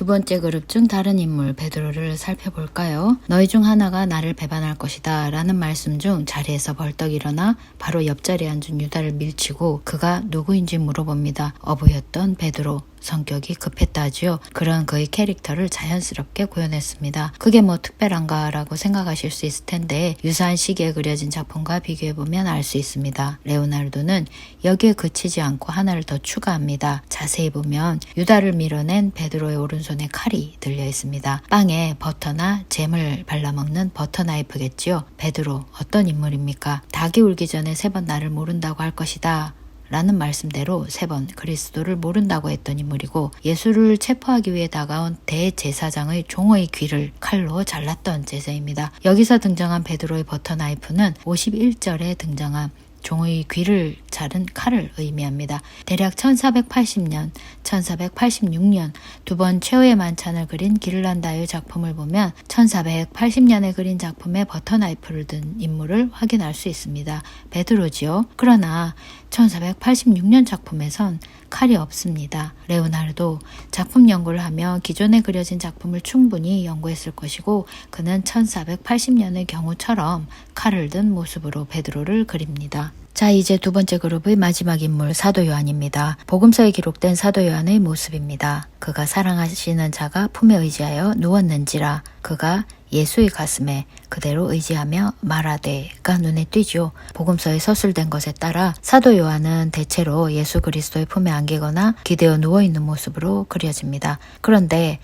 두 번째 그룹 중 다른 인물 베드로를 살펴볼까요? 너희 중 하나가 나를 배반할 것이다 라는 말씀 중 자리에서 벌떡 일어나 바로 옆자리에 앉은 유다를 밀치고 그가 누구인지 물어봅니다. 어부였던 베드로. 성격이 급했다지요. 그런 그의 캐릭터를 자연스럽게 구현했습니다. 그게 뭐 특별한가 라고 생각하실 수 있을 텐데 유사한 시기에 그려진 작품과 비교해보면 알 수 있습니다. 레오나르도는 여기에 그치지 않고 하나를 더 추가합니다. 자세히 보면 유다를 밀어낸 베드로의 오른손에 칼이 들려 있습니다. 빵에 버터나 잼을 발라먹는 버터 나이프겠지요. 베드로 어떤 인물입니까? 닭이 울기 전에 3번 나를 모른다고 할 것이다 라는 말씀대로 3번 그리스도를 모른다고 했던 인물이고 예수를 체포하기 위해 다가온 대제사장의 종의 귀를 칼로 잘랐던 제자입니다. 여기서 등장한 베드로의 버터 나이프는 51절에 등장한 종의 귀를 자른 칼을 의미합니다. 대략 1480년, 1486년 두 번 최후의 만찬을 그린 기를란다의 작품을 보면 1480년에 그린 작품에 버터 나이프를 든 인물을 확인할 수 있습니다. 베드로지요. 그러나 1486년 작품에선 칼이 없습니다. 레오나르도 작품 연구를 하며 기존에 그려진 작품을 충분히 연구했을 것이고 그는 1480년의 경우처럼 칼을 든 모습으로 베드로를 그립니다. 자, 이제 두 번째 그룹의 마지막 인물 사도 요한입니다. 복음서에 기록된 사도 요한의 모습입니다. 그가 사랑하시는 자가 품에 의지하여 누웠는지라 그가 예수의 가슴에 그대로 의지하며 말하되가 눈에 띄죠. 복음서에 서술된 것에 따라 사도 요한은 대체로 예수 그리스도의 품에 안기거나 기대어 누워있는 모습으로 그려집니다. 그런데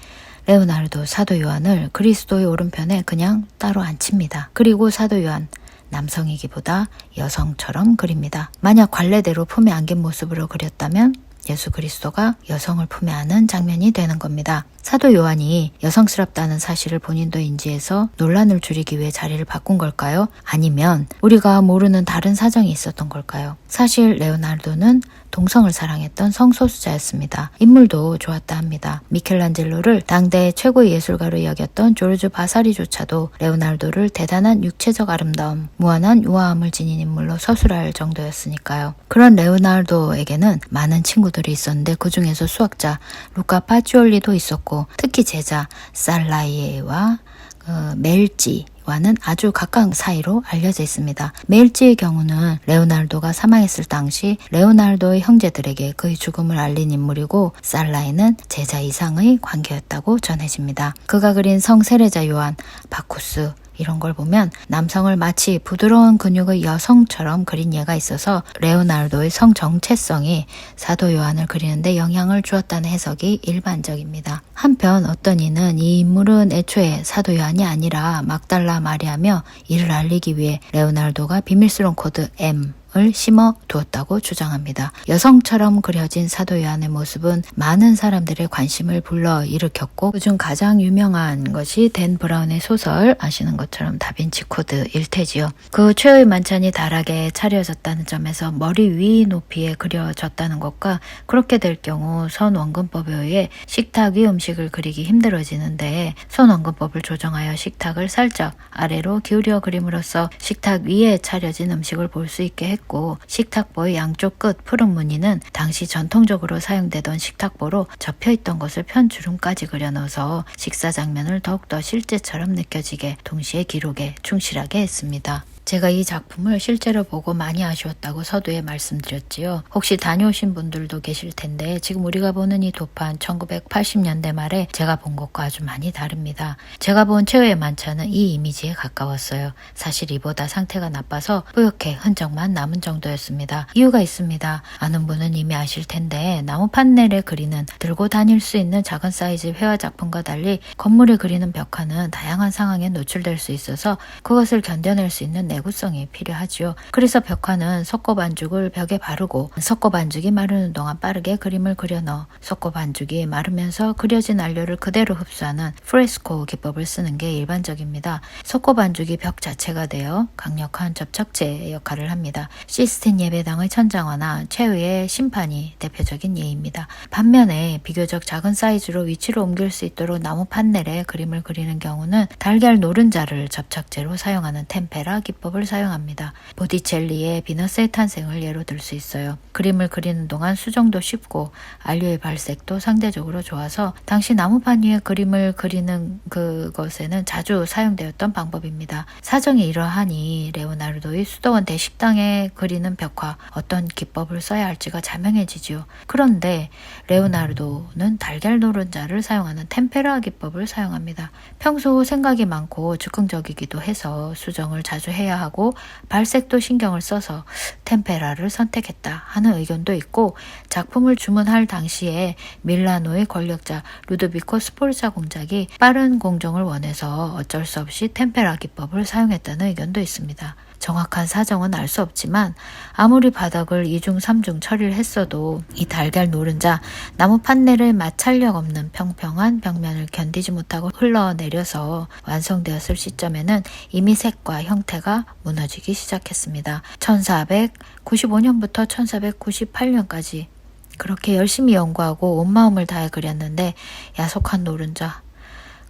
레오나르도 사도 요한을 그리스도의 오른편에 그냥 따로 앉힙니다. 그리고 사도 요한 남성이기보다 여성처럼 그립니다. 만약 관례대로 품에 안긴 모습으로 그렸다면 예수 그리스도가 여성을 품에 안은 장면이 되는 겁니다. 사도 요한이 여성스럽다는 사실을 본인도 인지해서 논란을 줄이기 위해 자리를 바꾼 걸까요? 아니면 우리가 모르는 다른 사정이 있었던 걸까요? 사실 레오나르도는 동성을 사랑했던 성소수자였습니다. 인물도 좋았다 합니다. 미켈란젤로를 당대 최고의 예술가로 여겼던 조르주 바사리조차도 레오나르도를 대단한 육체적 아름다움, 무한한 우아함을 지닌 인물로 서술할 정도였으니까요. 그런 레오나르도에게는 많은 친구들이 있었는데 그 중에서 수학자 루카 파치올리도 있었고 특히 제자 살라이에와 멜지와는 아주 가까운 사이로 알려져 있습니다. 멜지의 경우는 레오나르도가 사망했을 당시 레오나르도의 형제들에게 그의 죽음을 알린 인물이고 살라이는 제자 이상의 관계였다고 전해집니다. 그가 그린 성세례자 요한, 바쿠스 이런 걸 보면 남성을 마치 부드러운 근육의 여성처럼 그린 예가 있어서 레오나르도의 성 정체성이 사도 요한을 그리는데 영향을 주었다는 해석이 일반적입니다. 한편 어떤 이는 이 인물은 애초에 사도 요한이 아니라 막달라 마리아며 이를 알리기 위해 레오나르도가 비밀스러운 코드 M 을 심어 두었다고 주장합니다. 여성처럼 그려진 사도 요한의 모습은 많은 사람들의 관심을 불러일으켰고 그중 가장 유명한 것이 댄 브라운의 소설 아시는 것처럼 다빈치 코드일 테지요. 그 최후의 만찬이 다락에 차려졌다는 점에서 머리 위 높이에 그려졌다는 것과 그렇게 될 경우 선원근법에 의해 식탁 위 음식을 그리기 힘들어지는데 선원근법을 조정하여 식탁을 살짝 아래로 기울여 그림으로써 식탁 위에 차려진 음식을 볼 수 있게 했고 식탁보의 양쪽 끝 푸른 무늬는 당시 전통적으로 사용되던 식탁보로 접혀있던 것을 편주름까지 그려넣어서 식사 장면을 더욱더 실제처럼 느껴지게 동시에 기록에 충실하게 했습니다. 제가 이 작품을 실제로 보고 많이 아쉬웠다고 서두에 말씀드렸지요. 혹시 다녀오신 분들도 계실 텐데 지금 우리가 보는 이 도판 1980년대 말에 제가 본 것과 아주 많이 다릅니다. 제가 본 최후의 만찬은 이 이미지에 가까웠어요. 사실 이보다 상태가 나빠서 뿌옇게 흔적만 남은 정도였습니다. 이유가 있습니다. 아는 분은 이미 아실 텐데 나무 판넬에 그리는 들고 다닐 수 있는 작은 사이즈 회화 작품과 달리 건물에 그리는 벽화는 다양한 상황에 노출될 수 있어서 그것을 견뎌낼 수 있는 내구성이 필요하지요. 그래서 벽화는 석고 반죽을 벽에 바르고 석고 반죽이 마르는 동안 빠르게 그림을 그려 넣어 석고 반죽이 마르면서 그려진 안료를 그대로 흡수하는 프레스코 기법을 쓰는 게 일반적입니다. 석고 반죽이 벽 자체가 되어 강력한 접착제 역할을 합니다. 시스틴 예배당의 천장화나 최후의 심판이 대표적인 예입니다. 반면에 비교적 작은 사이즈로 위치로 옮길 수 있도록 나무 판넬에 그림을 그리는 경우는 달걀 노른자를 접착제로 사용하는 템페라 기법 기법을 사용합니다. 보티첼리의 비너스의 탄생을 예로 들 수 있어요. 그림을 그리는 동안 수정도 쉽고 안료의 발색도 상대적으로 좋아서 당시 나무판 위에 그림을 그리는 그것에는 자주 사용되었던 방법입니다. 사정이 이러하니 레오나르도의 수도원 대식당에 그리는 벽화 어떤 기법을 써야 할지가 자명해지지요. 그런데 레오나르도는 달걀 노른자를 사용하는 템페라 기법을 사용합니다. 평소 생각이 많고 즉흥적이기도 해서 수정을 자주 해야 하고 발색도 신경을 써서 템페라를 선택했다 하는 의견도 있고, 작품을 주문할 당시에 밀라노의 권력자 루도비코 스포르자 공작이 빠른 공정을 원해서 어쩔 수 없이 템페라 기법을 사용했다는 의견도 있습니다. 정확한 사정은 알 수 없지만 아무리 바닥을 2중 3중 처리를 했어도 이 달걀 노른자 나무 판넬의 마찰력 없는 평평한 벽면을 견디지 못하고 흘러내려서 완성되었을 시점에는 이미 색과 형태가 무너지기 시작했습니다. 1495년부터 1498년까지 그렇게 열심히 연구하고 온 마음을 다해 그렸는데 야속한 노른자,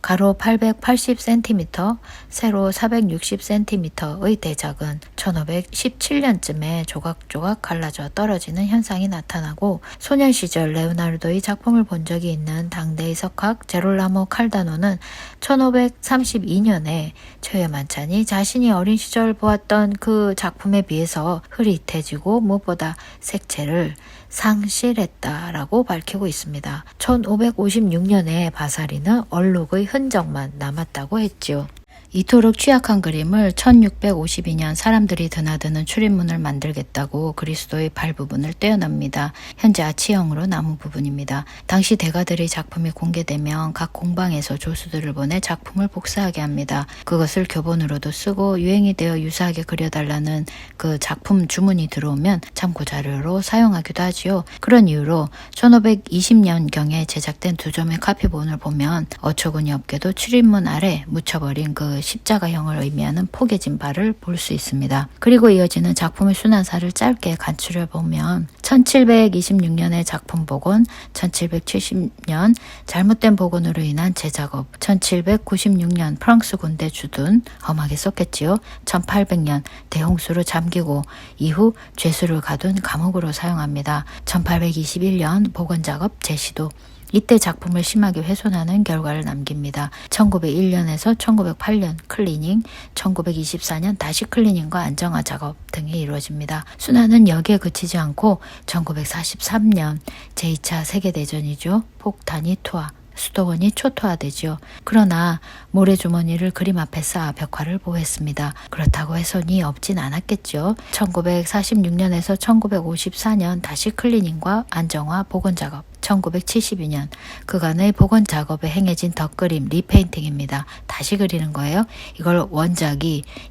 가로 880cm, 세로 460cm의 대작은 1517년쯤에 조각조각 갈라져 떨어지는 현상이 나타나고, 소년 시절 레오나르도의 작품을 본 적이 있는 당대의 석학 제롤라모 칼다노는 1532년에 최회만찬이 자신이 어린 시절 보았던 그 작품에 비해서 흐릿해지고 무엇보다 색채를 상실했다라고 밝히고 있습니다. 1556년에 바사리는 얼룩의 흔적만 남았다고 했지요. 이토록 취약한 그림을 1652년 사람들이 드나드는 출입문을 만들겠다고 그리스도의 발 부분을 떼어납니다. 현재 아치형으로 남은 부분입니다. 당시 대가들의 작품이 공개되면 각 공방에서 조수들을 보내 작품을 복사하게 합니다. 그것을 교본으로도 쓰고 유행이 되어 유사하게 그려달라는 그 작품 주문이 들어오면 참고 자료로 사용하기도 하지요. 그런 이유로 1520년경에 제작된 두 점의 카피본을 보면 어처구니 없게도 출입문 아래 묻혀버린 그 십자가형을 의미하는 포개진 발을 볼 수 있습니다. 그리고 이어지는 작품의 순환사를 짧게 간추려 보면 1726년의 작품 복원, 1770년 잘못된 복원으로 인한 재작업, 1796년 프랑스 군대 주둔 험하게 썼겠지요. 1800년 대홍수로 잠기고 이후 죄수를 가둔 감옥으로 사용합니다. 1821년 복원작업 재시도, 이때 작품을 심하게 훼손하는 결과를 남깁니다. 1901년에서 1908년 클리닝, 1924년 다시 클리닝과 안정화 작업 등이 이루어집니다. 순환은 여기에 그치지 않고 1943년 제2차 세계대전이죠. 폭탄이 투하, 수도원이 초토화되지요. 그러나 모래주머니를 그림 앞에 쌓아 벽화를 보호했습니다. 그렇다고 훼손이 없진 않았겠죠. 1946년에서 1954년 다시 클리닝과 안정화 복원 작업, 1972년 그간의 복원 작업에 행해진 덧그림 리페인팅입니다. 다시 그리는 거예요. 이걸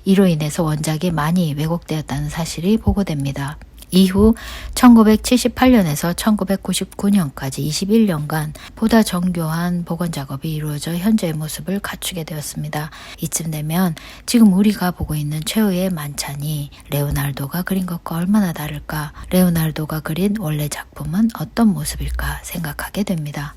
이로 인해서 원작이 많이 왜곡되었다는 사실이 보고됩니다. 이후 1978년에서 1999년까지 21년간 보다 정교한 복원 작업이 이루어져 현재의 모습을 갖추게 되었습니다. 이쯤 되면 지금 우리가 보고 있는 최후의 만찬이 레오나르도가 그린 것과 얼마나 다를까, 레오나르도가 그린 원래 작품은 어떤 모습일까 생각하게 됩니다.